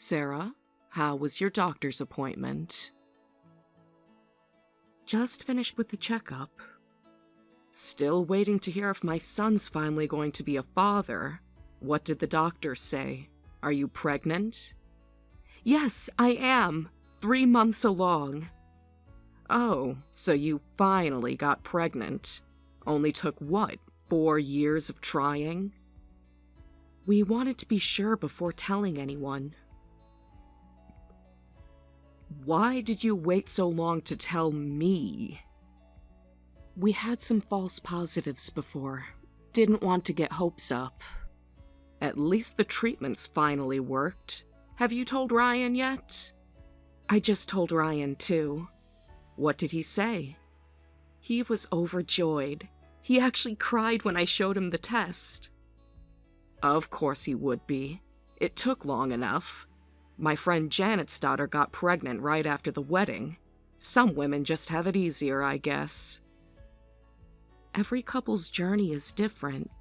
Sarah, how was your doctor's appointment? Just finished with the checkup. Still waiting to hear if my son's finally going to be a father. What did the doctor say? Are you pregnant? Yes, I am. 3 months along. Oh, so you finally got pregnant. Only took what, 4 years of trying? We wanted to be sure before telling anyone. Why did you wait so long to tell me? We had some false positives before. Didn't want to get hopes up. At least the treatments finally worked. Have you told Ryan yet? I just told Ryan too. What did he say? He was overjoyed. He actually cried when I showed him the test. Of course he would be. It took long enough. My friend Janet's daughter got pregnant right after the wedding. Some women just have it easier, I guess. Every couple's journey is different.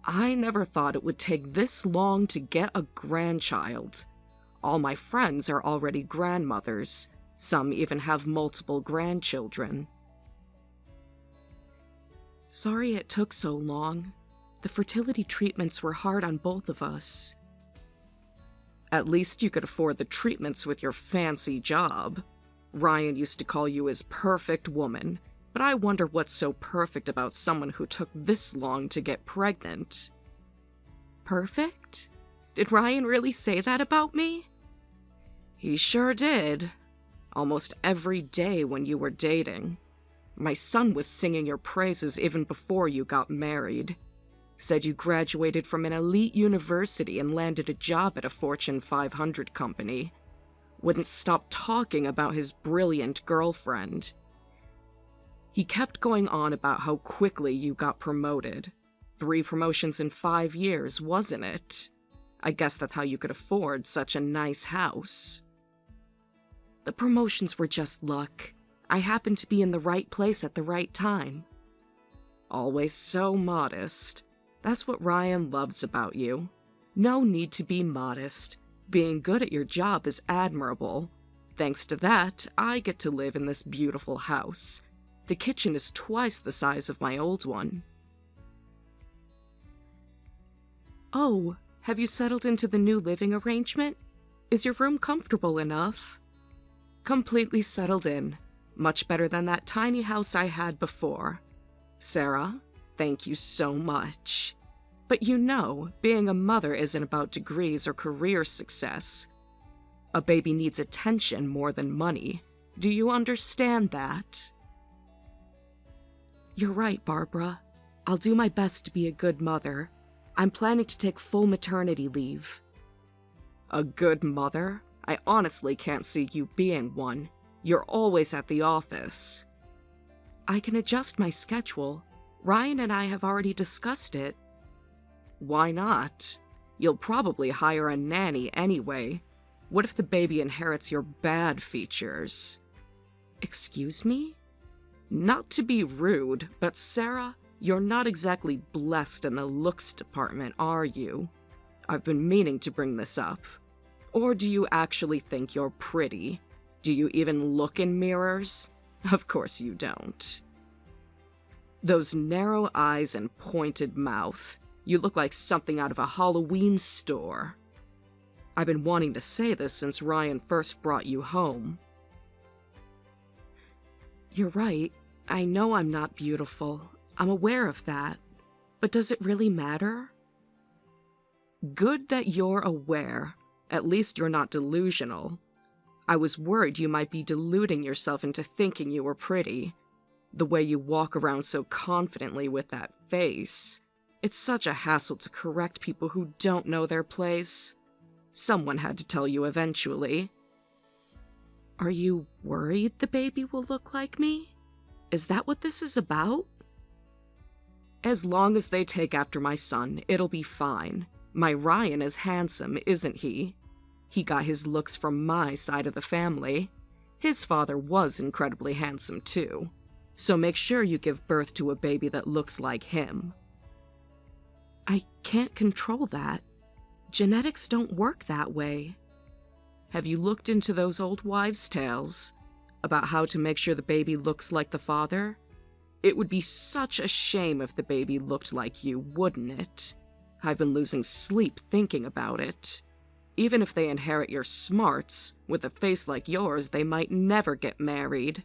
I never thought it would take this long to get a grandchild. All my friends are already grandmothers. Some even have multiple grandchildren. Sorry it took so long. The fertility treatments were hard on both of us. At least you could afford the treatments with your fancy job. Ryan used to call you his perfect woman, but I wonder what's so perfect about someone who took this long to get pregnant. Perfect? Did Ryan really say that about me? He sure did. Almost every day when you were dating. My son was singing your praises even before you got married. Said you graduated from an elite university and landed a job at a Fortune 500 company. Wouldn't stop talking about his brilliant girlfriend. He kept going on about how quickly you got promoted. 3 promotions in 5 years, wasn't it? I guess that's how you could afford such a nice house. The promotions were just luck. I happened to be in the right place at the right time. Always so modest. That's what Ryan loves about you. No need to be modest. Being good at your job is admirable. Thanks to that, I get to live in this beautiful house. The kitchen is twice the size of my old one. Oh, have you settled into the new living arrangement? Is your room comfortable enough? Completely settled in. Much better than that tiny house I had before. Sarah, thank you so much. But you know, being a mother isn't about degrees or career success. A baby needs attention more than money. Do you understand that? You're right, Barbara. I'll do my best to be a good mother. I'm planning to take full maternity leave. A good mother? I honestly can't see you being one. You're always at the office. I can adjust my schedule. Ryan and I have already discussed it. Why not? You'll probably hire a nanny anyway. What if the baby inherits your bad features? Excuse me? Not to be rude, but Sarah, you're not exactly blessed in the looks department, are you? I've been meaning to bring this up. Or do you actually think you're pretty? Do you even look in mirrors? Of course you don't. Those narrow eyes and pointed mouth. You look like something out of a Halloween store. I've been wanting to say this since Ryan first brought you home. You're right. I know I'm not beautiful. I'm aware of that. But does it really matter? Good that you're aware. At least you're not delusional. I was worried you might be deluding yourself into thinking you were pretty. The way you walk around so confidently with that face. It's such a hassle to correct people who don't know their place. Someone had to tell you eventually. Are you worried the baby will look like me? Is that what this is about? As long as they take after my son, it'll be fine. My Ryan is handsome, isn't he? He got his looks from my side of the family. His father was incredibly handsome too. So make sure you give birth to a baby that looks like him. I can't control that. Genetics don't work that way. Have you looked into those old wives' tales about how to make sure the baby looks like the father? It would be such a shame if the baby looked like you, wouldn't it? I've been losing sleep thinking about it. Even if they inherit your smarts, with a face like yours, they might never get married.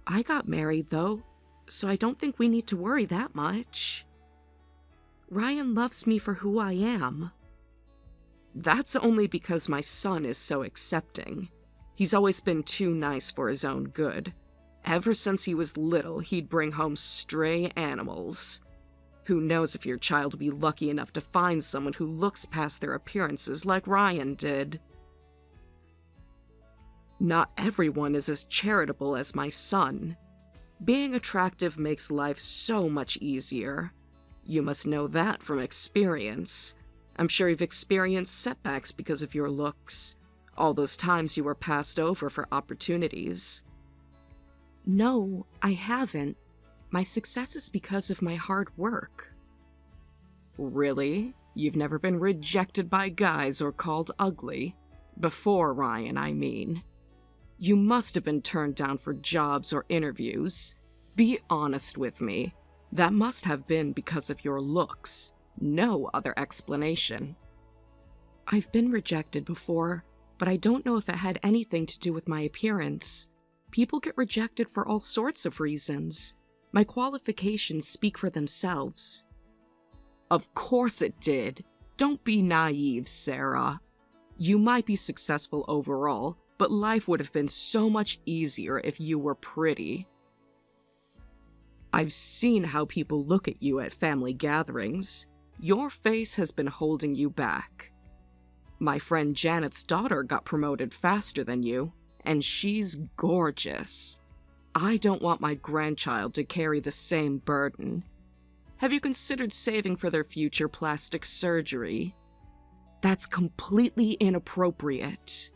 I got married, though, so I don't think we need to worry that much. Ryan loves me for who I am. That's only because my son is so accepting. He's always been too nice for his own good. Ever since he was little, he'd bring home stray animals. Who knows if your child will be lucky enough to find someone who looks past their appearances like Ryan did. Not everyone is as charitable as my son. Being attractive makes life so much easier. You must know that from experience. I'm sure you've experienced setbacks because of your looks. All those times you were passed over for opportunities. No, I haven't. My success is because of my hard work. Really? You've never been rejected by guys or called ugly? Before Ryan, I mean. You must have been turned down for jobs or interviews. Be honest with me. That must have been because of your looks. No other explanation. I've been rejected before, but I don't know if it had anything to do with my appearance. People get rejected for all sorts of reasons. My qualifications speak for themselves. Of course it did. Don't be naive, Sarah. You might be successful overall, but life would have been so much easier if you were pretty. I've seen how people look at you at family gatherings. Your face has been holding you back. My friend Janet's daughter got promoted faster than you, and she's gorgeous. I don't want my grandchild to carry the same burden. Have you considered saving for their future plastic surgery? That's completely inappropriate.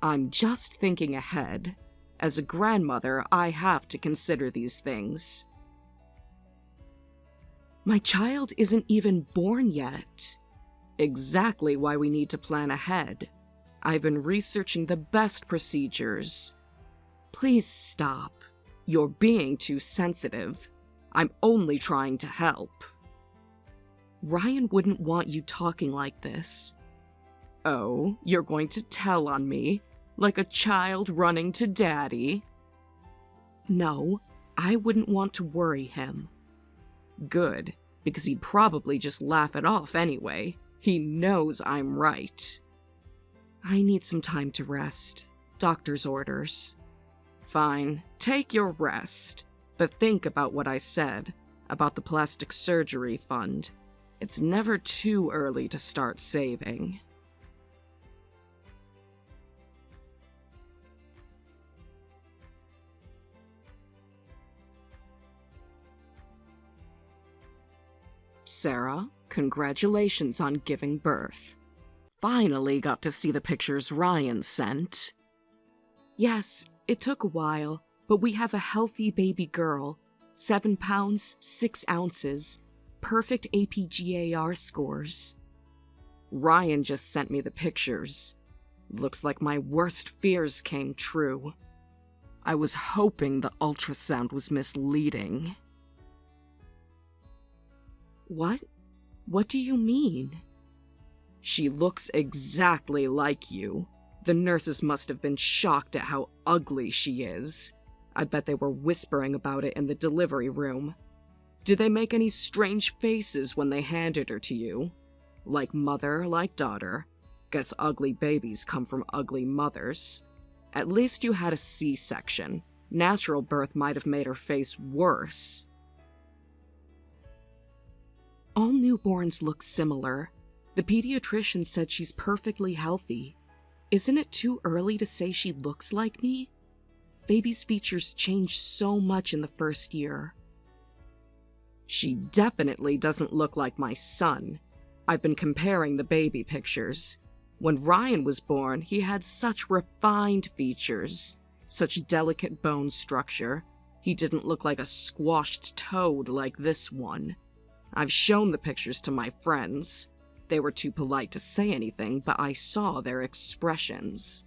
I'm just thinking ahead. As a grandmother, I have to consider these things. My child isn't even born yet. Exactly why we need to plan ahead. I've been researching the best procedures. Please stop. You're being too sensitive. I'm only trying to help. Ryan wouldn't want you talking like this. Oh, you're going to tell on me? Like a child running to daddy? No, I wouldn't want to worry him. Good, because he'd probably just laugh it off anyway. He knows I'm right. I need some time to rest. Doctor's orders. Fine, take your rest. But think about what I said, about the plastic surgery fund. It's never too early to start saving. Sarah, congratulations on giving birth. Finally got to see the pictures Ryan sent. Yes, it took a while, but we have a healthy baby girl, 7 pounds, 6 ounces, perfect APGAR scores. Ryan just sent me the pictures. Looks like my worst fears came true. I was hoping the ultrasound was misleading. What? What do you mean? She looks exactly like you. The nurses must have been shocked at how ugly she is. I bet they were whispering about it in the delivery room. Did they make any strange faces when they handed her to you? Like mother, like daughter. Guess ugly babies come from ugly mothers. At least you had a C-section. Natural birth might have made her face worse. All newborns look similar. The pediatrician said she's perfectly healthy. Isn't it too early to say she looks like me? Baby's features change so much in the first year. She definitely doesn't look like my son. I've been comparing the baby pictures. When Ryan was born, he had such refined features, such delicate bone structure. He didn't look like a squashed toad like this one. I've shown the pictures to my friends. They were too polite to say anything, but I saw their expressions.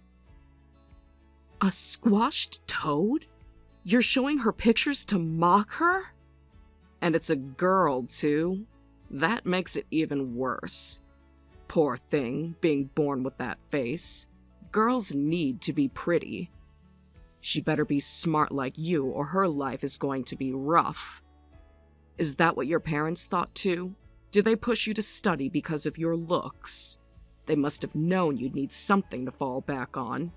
A squashed toad? You're showing her pictures to mock her? And it's a girl, too. That makes it even worse. Poor thing, being born with that face. Girls need to be pretty. She better be smart like you, or her life is going to be rough. Is that what your parents thought too? Did they push you to study because of your looks? They must have known you'd need something to fall back on.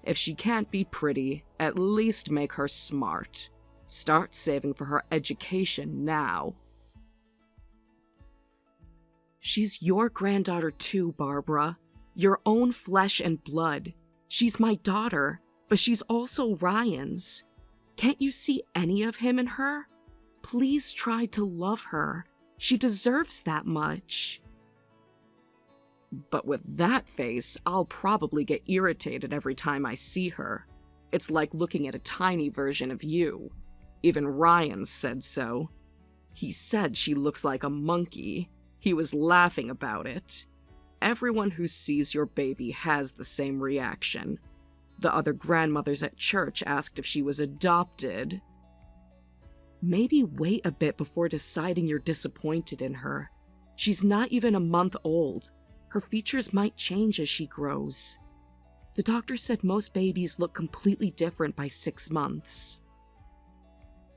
If she can't be pretty, at least make her smart. Start saving for her education now. She's your granddaughter too, Barbara. Your own flesh and blood. She's my daughter, but she's also Ryan's. Can't you see any of him in her? Please try to love her. She deserves that much. But with that face, I'll probably get irritated every time I see her. It's like looking at a tiny version of you. Even Ryan said so. He said she looks like a monkey. He was laughing about it. Everyone who sees your baby has the same reaction. The other grandmothers at church asked if she was adopted. Maybe wait a bit before deciding you're disappointed in her. She's not even a month old. Her features might change as she grows. The doctor said most babies look completely different by 6 months.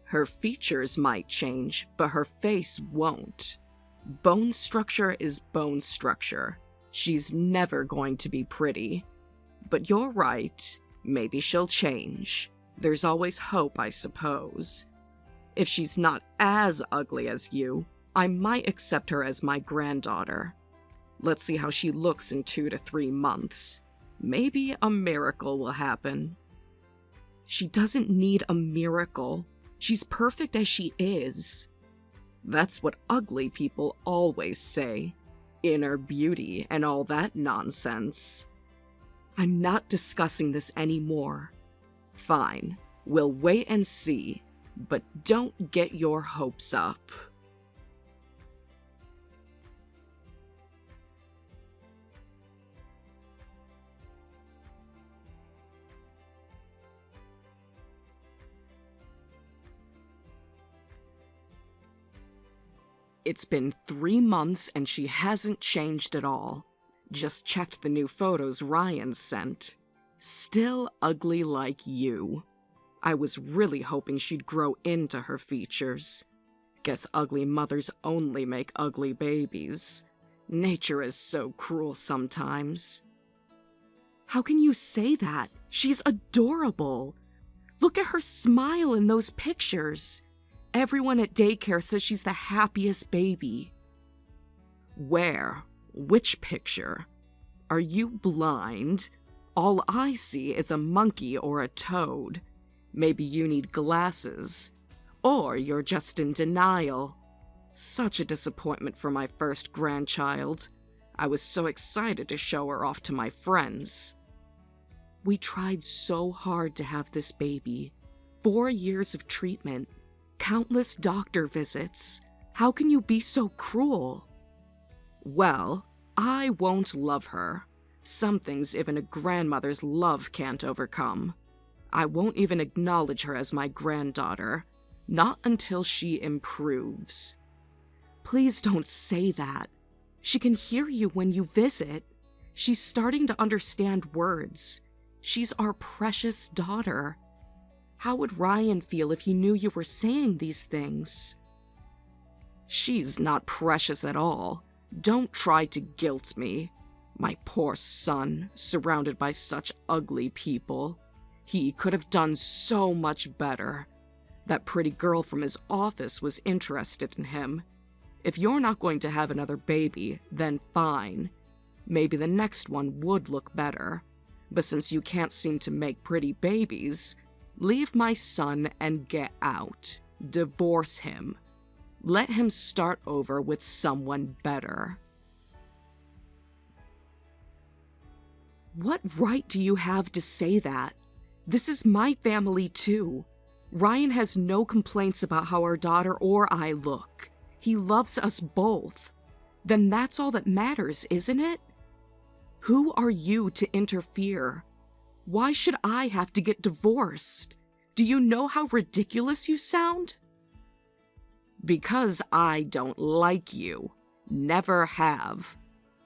Her features might change, but her face won't. Bone structure is bone structure. She's never going to be pretty. But you're right. Maybe she'll change. There's always hope, I suppose. If she's not as ugly as you, I might accept her as my granddaughter. Let's see how she looks in 2 to 3 months. Maybe a miracle will happen. She doesn't need a miracle. She's perfect as she is. That's what ugly people always say. Inner beauty and all that nonsense. I'm not discussing this anymore. Fine, we'll wait and see, but don't get your hopes up. It's been 3 months and she hasn't changed at all. Just checked the new photos Ryan sent. Still ugly like you. I was really hoping she'd grow into her features. Guess ugly mothers only make ugly babies. Nature is so cruel sometimes. How can you say that? She's adorable. Look at her smile in those pictures. Everyone at daycare says she's the happiest baby. Where? Which picture? Are you blind? All I see is a monkey or a toad. Maybe you need glasses. Or you're just in denial. Such a disappointment for my first grandchild. I was so excited to show her off to my friends. We tried so hard to have this baby. 4 years of treatment. Countless doctor visits. How can you be so cruel? Well, I won't love her. Some things even a grandmother's love can't overcome. I won't even acknowledge her as my granddaughter. Not until she improves. Please don't say that. She can hear you when you visit. She's starting to understand words. She's our precious daughter. How would Ryan feel if he knew you were saying these things? She's not precious at all. Don't try to guilt me. My poor son, surrounded by such ugly people. He could have done so much better. That pretty girl from his office was interested in him. If you're not going to have another baby, then fine. Maybe the next one would look better. But since you can't seem to make pretty babies, leave my son and get out. Divorce him. Let him start over with someone better. What right do you have to say that? This is my family too. Ryan has no complaints about how our daughter or I look. He loves us both. then that's all that matters, isn't it? Who are you to interfere? Why should I have to get divorced? Do you know how ridiculous you sound? Because I don't like you. Never have.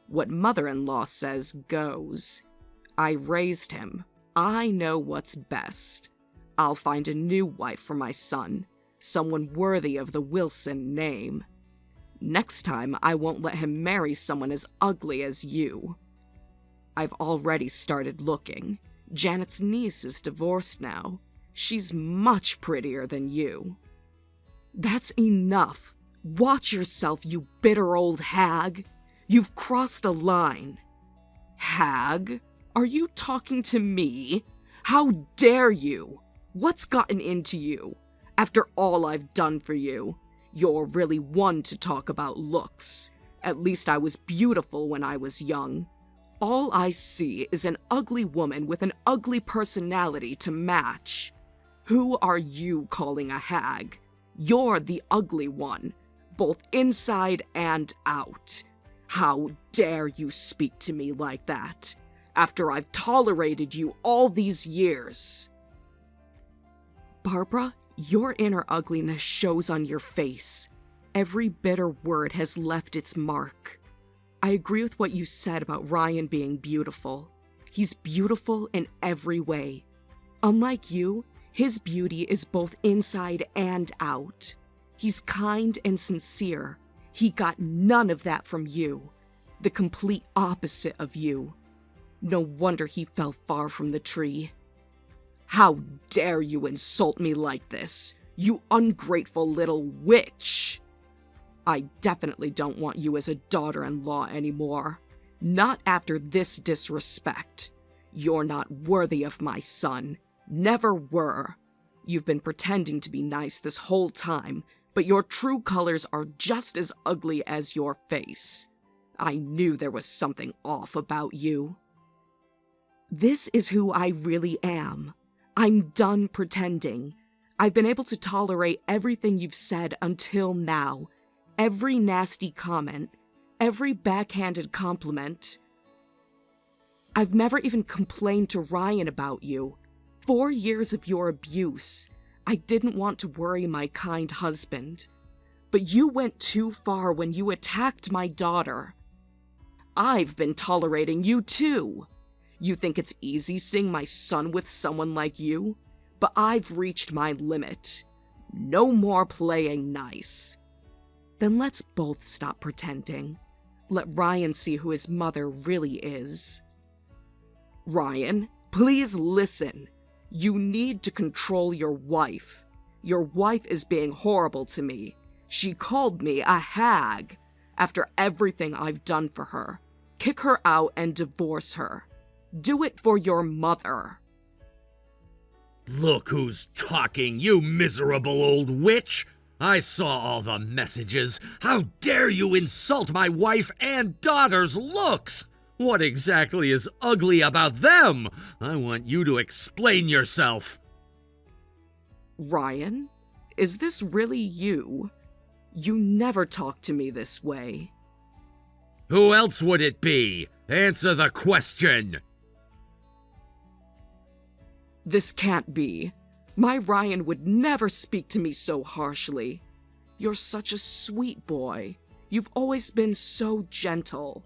What mother-in-law says goes. I raised him. I know what's best. I'll find a new wife for my son, someone worthy of the Wilson name. Next time, I won't let him marry someone as ugly as you. I've already started looking. Janet's niece is divorced now. She's much prettier than you. That's enough. Watch yourself, you bitter old hag. You've crossed a line. Hag? Are you talking to me? How dare you? What's gotten into you? After all I've done for you, you're really one to talk about looks. At least I was beautiful when I was young. All I see is an ugly woman with an ugly personality to match. Who are you calling a hag? You're the ugly one, both inside and out. How dare you speak to me like that, after I've tolerated you all these years? Barbara, your inner ugliness shows on your face. Every bitter word has left its mark. I agree with what you said about Ryan being beautiful. He's beautiful in every way. Unlike you, his beauty is both inside and out. He's kind and sincere. He got none of that from you. The complete opposite of you. No wonder he fell far from the tree. How dare you insult me like this, you ungrateful little witch! I definitely don't want you as a daughter-in-law anymore. Not after this disrespect. You're not worthy of my son. Never were. You've been pretending to be nice this whole time, but your true colors are just as ugly as your face. I knew there was something off about you. This is who I really am. I'm done pretending. I've been able to tolerate everything you've said until now. Every nasty comment, every backhanded compliment. I've never even complained to Ryan about you. 4 years of your abuse. I didn't want to worry my kind husband. But you went too far when you attacked my daughter. I've been tolerating you too. You think it's easy seeing my son with someone like you? But I've reached my limit. No more playing nice. Then let's both stop pretending. Let Ryan see who his mother really is. Ryan, please listen. You need to control your wife. Your wife is being horrible to me. She called me a hag. After everything I've done for her, kick her out and divorce her. Do it for your mother. Look who's talking, you miserable old witch! I saw all the messages. How dare you insult my wife and daughter's looks? What exactly is ugly about them? I want you to explain yourself. Ryan, is this really you? You never talk to me this way. Who else would it be? Answer the question. This can't be. My Ryan would never speak to me so harshly. You're such a sweet boy. You've always been so gentle.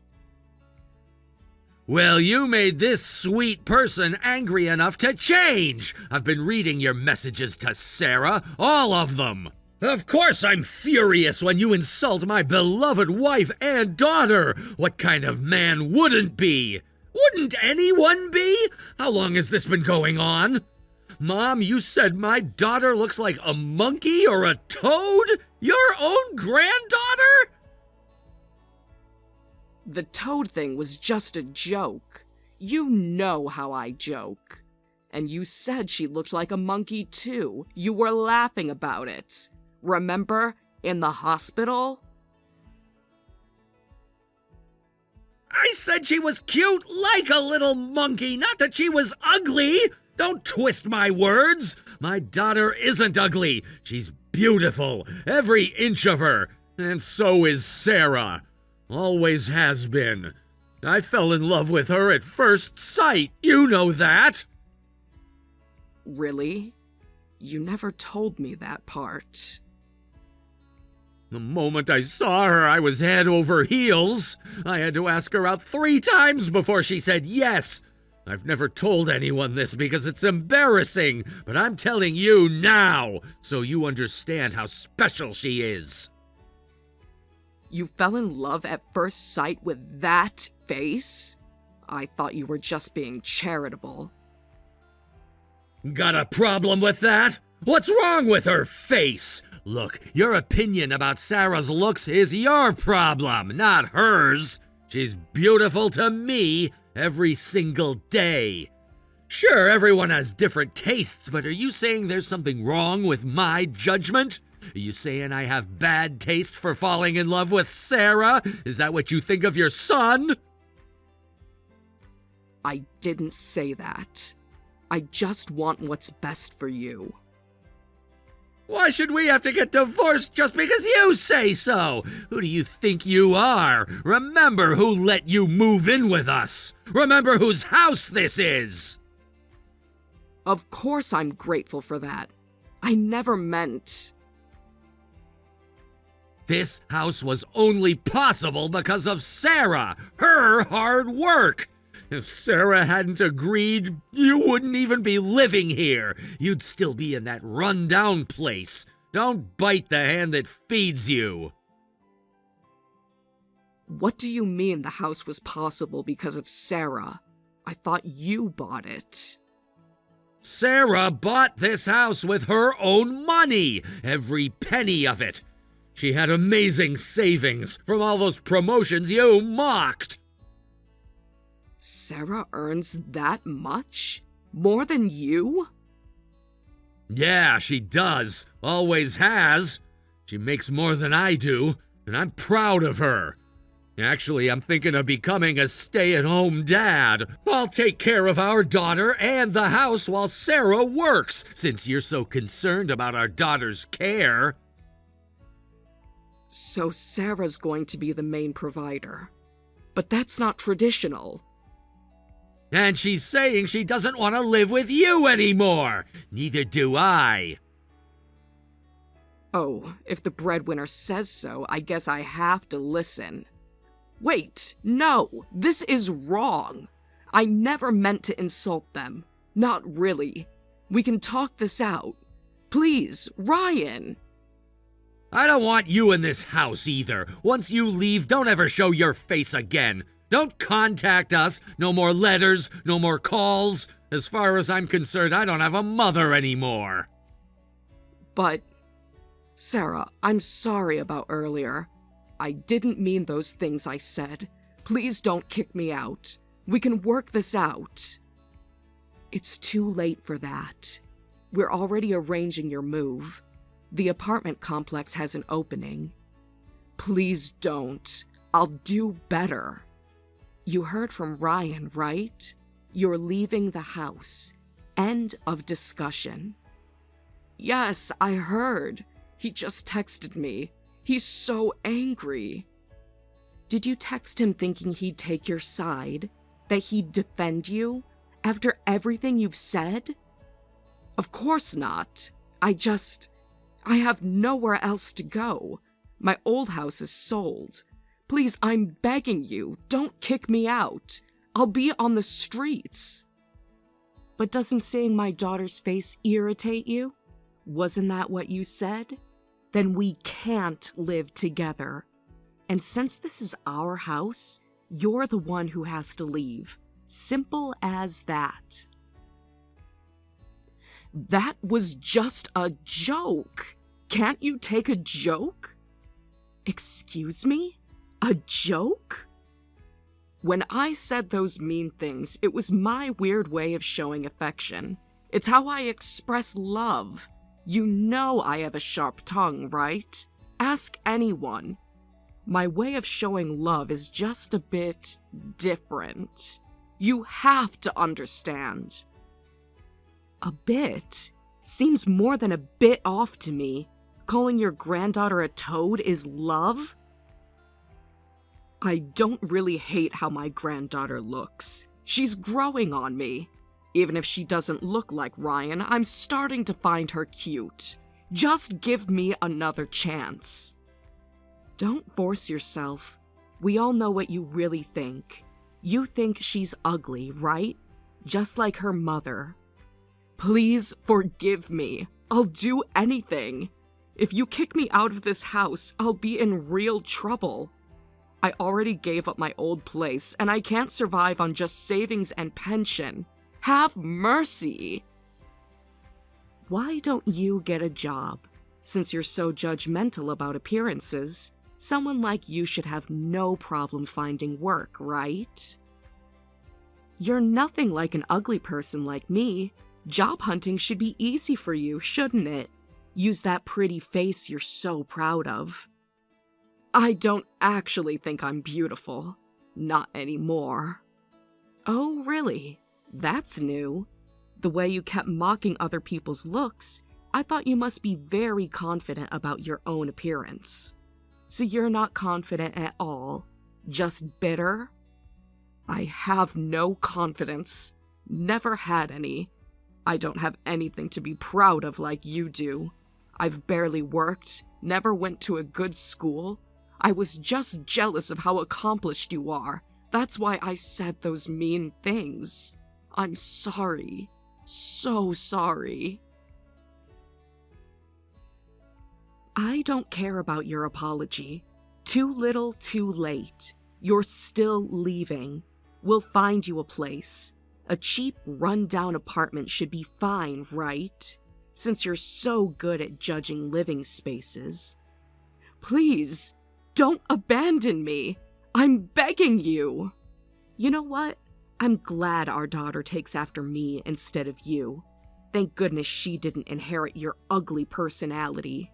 Well, you made this sweet person angry enough to change. I've been reading your messages to Sarah, all of them. Of course I'm furious when you insult my beloved wife and daughter. What kind of man wouldn't be? Wouldn't anyone be? How long has this been going on? Mom, you said my daughter looks like a monkey or a toad? Your own granddaughter? The toad thing was just a joke. You know how I joke. And you said she looked like a monkey too. You were laughing about it. Remember, in the hospital? I said she was cute like a little monkey, not that she was ugly. Don't twist my words. My daughter isn't ugly. She's beautiful, every inch of her. And so is Sarah. Always has been. I fell in love with her at first sight. You know that. Really? You never told me that part. The moment I saw her, I was head over heels. I had to ask her out 3 times before she said yes. I've never told anyone this because it's embarrassing, but I'm telling you now, so you understand how special she is. You fell in love at first sight with that face? I thought you were just being charitable. Got a problem with that? What's wrong with her face? Look, your opinion about Sarah's looks is your problem, not hers. She's beautiful to me every single day. Sure, everyone has different tastes, but are you saying there's something wrong with my judgment? Are you saying I have bad taste for falling in love with Sarah? Is that what you think of your son? I didn't say that. I just want what's best for you. Why should we have to get divorced just because you say so? Who do you think you are? Remember who let you move in with us. Remember whose house this is. Of course I'm grateful for that. I never meant... This house was only possible because of Sarah, her hard work. If Sarah hadn't agreed, you wouldn't even be living here. You'd still be in that run-down place. Don't bite the hand that feeds you. What do you mean the house was possible because of Sarah? I thought you bought it. Sarah bought this house with her own money, every penny of it. She had amazing savings from all those promotions you mocked. Sarah earns that much? More than you? Yeah, she does. Always has. She makes more than I do, and I'm proud of her. Actually, I'm thinking of becoming a stay-at-home dad. I'll take care of our daughter and the house while Sarah works, since you're so concerned about our daughter's care. So Sarah's going to be the main provider. But that's not traditional. And she's saying she doesn't want to live with you anymore. Neither do I. Oh, if the breadwinner says so, I guess I have to listen. Wait, no, this is wrong. I never meant to insult them. Not really. We can talk this out. Please, Ryan. I don't want you in this house either. Once you leave, don't ever show your face again. Don't contact us. No more letters, no more calls. As far as I'm concerned, I don't have a mother anymore. But, Sarah, I'm sorry about earlier. I didn't mean those things I said. Please don't kick me out. We can work this out. It's too late for that. We're already arranging your move. The apartment complex has an opening. Please don't. I'll do better. You heard from Ryan, right? You're leaving the house. End of discussion. Yes, I heard. He just texted me. He's so angry. Did you text him thinking he'd take your side? That he'd defend you? After everything you've said? Of course not. I have nowhere else to go. My old house is sold. Please, I'm begging you, don't kick me out. I'll be on the streets. But doesn't seeing my daughter's face irritate you? Wasn't that what you said? Then we can't live together. And since this is our house, you're the one who has to leave. Simple as that. That was just a joke. Can't you take a joke? Excuse me? A joke? When I said those mean things, it was my weird way of showing affection. It's how I express love. You know I have a sharp tongue, right? Ask anyone. My way of showing love is just a bit different. You have to understand. A bit? Seems more than a bit off to me. Calling your granddaughter a toad is love? I don't really hate how my granddaughter looks. She's growing on me. Even if she doesn't look like Ryan, I'm starting to find her cute. Just give me another chance. Don't force yourself. We all know what you really think. You think she's ugly, right? Just like her mother. Please forgive me. I'll do anything. If you kick me out of this house, I'll be in real trouble. I already gave up my old place, and I can't survive on just savings and pension. Have mercy! Why don't you get a job? Since you're so judgmental about appearances, someone like you should have no problem finding work, right? You're nothing like an ugly person like me. Job hunting should be easy for you, shouldn't it? Use that pretty face you're so proud of. I don't actually think I'm beautiful. Not anymore. Oh, really? That's new. The way you kept mocking other people's looks, I thought you must be very confident about your own appearance. So you're not confident at all? Just bitter? I have no confidence. Never had any. I don't have anything to be proud of like you do. I've barely worked, never went to a good school. I was just jealous of how accomplished you are. That's why I said those mean things. I'm sorry. So sorry. I don't care about your apology. Too little, too late. You're still leaving. We'll find you a place. A cheap, run-down apartment should be fine, right? Since you're so good at judging living spaces. Please, don't abandon me. I'm begging you. You know what? I'm glad our daughter takes after me instead of you. Thank goodness she didn't inherit your ugly personality.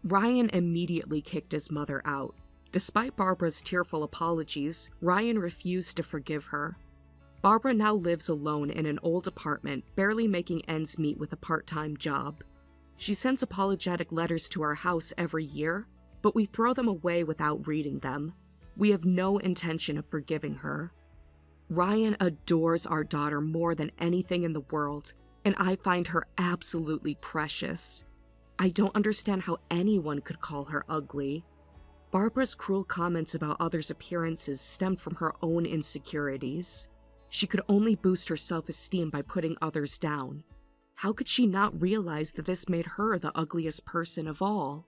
Ryan immediately kicked his mother out. Despite Barbara's tearful apologies, Ryan refused to forgive her. Barbara now lives alone in an old apartment, barely making ends meet with a part-time job. She sends apologetic letters to our house every year, but we throw them away without reading them. We have no intention of forgiving her. Ryan adores our daughter more than anything in the world, and I find her absolutely precious. I don't understand how anyone could call her ugly. Barbara's cruel comments about others' appearances stemmed from her own insecurities. She could only boost her self-esteem by putting others down. How could she not realize that this made her the ugliest person of all?